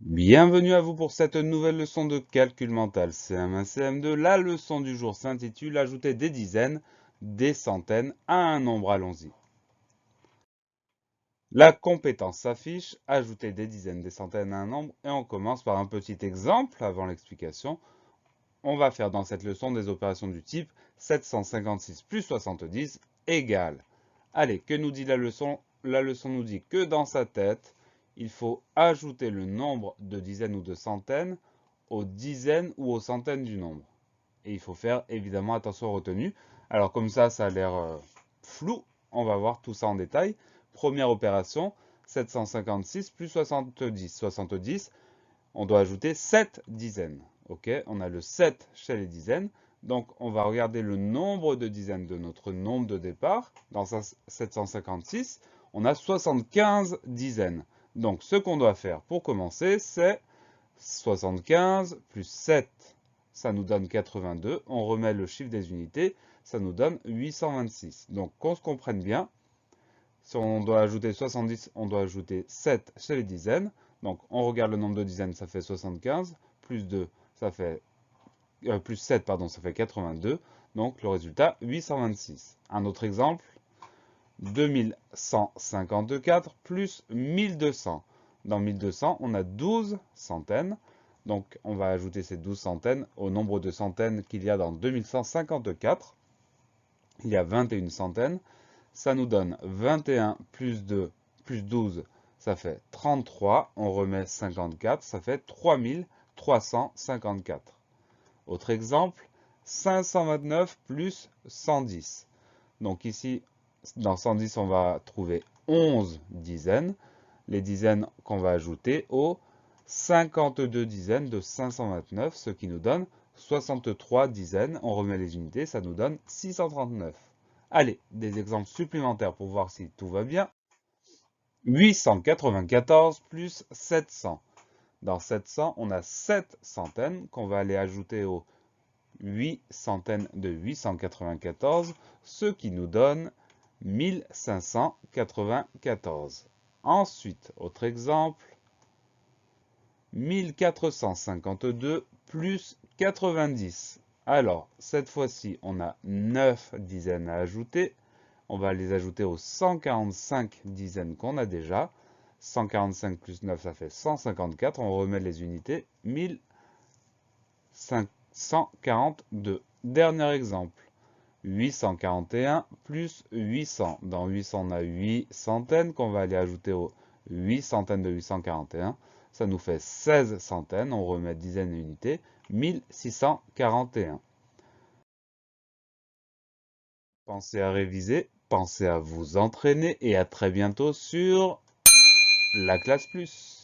Bienvenue à vous pour cette nouvelle leçon de calcul mental CM1 CM2. La leçon du jour s'intitule Ajouter des dizaines, des centaines à un nombre. Allons-y. La compétence s'affiche, ajouter des dizaines, des centaines à un nombre, et on commence par un petit exemple avant l'explication. On va faire dans cette leçon des opérations du type 756 plus 70 égale. Allez, que nous dit la leçon? La leçon nous dit que dans sa tête, il faut ajouter le nombre de dizaines ou de centaines aux dizaines ou aux centaines du nombre. Et il faut faire évidemment attention aux retenues. Alors comme ça a l'air flou. On va voir tout ça en détail. Première opération, 756 plus 70. 70, on doit ajouter 7 dizaines. Ok, on a le 7 chez les dizaines. Donc on va regarder le nombre de dizaines de notre nombre de départ. Dans 756, on a 75 dizaines. Donc ce qu'on doit faire pour commencer, c'est 75 plus 7, ça nous donne 82. On remet le chiffre des unités, ça nous donne 826. Donc qu'on se comprenne bien, si on doit ajouter 70, on doit ajouter 7 chez les dizaines. Donc on regarde le nombre de dizaines, ça fait 75, plus 2, ça fait plus 7, pardon, ça fait 82. Donc le résultat, 826. Un autre exemple, 2154 plus 1200. Dans 1200, on a 12 centaines. Donc, on va ajouter ces 12 centaines au nombre de centaines qu'il y a dans 2154. Il y a 21 centaines. Ça nous donne 21 plus 2 plus 12, ça fait 33. On remet 54, ça fait 3354. Autre exemple, 529 plus 110. Donc ici, dans 110, on va trouver 11 dizaines. Les dizaines qu'on va ajouter aux 52 dizaines de 529, ce qui nous donne 63 dizaines. On remet les unités, ça nous donne 639. Allez, des exemples supplémentaires pour voir si tout va bien. 894 plus 700. Dans 700, on a 7 centaines qu'on va aller ajouter aux 8 centaines de 894, ce qui nous donne 1594. Ensuite, autre exemple, 1452 plus 90. Alors, cette fois-ci, on a 9 dizaines à ajouter. On va les ajouter aux 145 dizaines qu'on a déjà. 145 plus 9, ça fait 154. On remet les unités. 1542. Dernier exemple. 841 plus 800. Dans 800, on a 8 centaines qu'on va aller ajouter aux 8 centaines de 841. Ça nous fait 16 centaines. On remet dizaines et unités. 1641. Pensez à réviser, pensez à vous entraîner et à très bientôt sur la classe plus.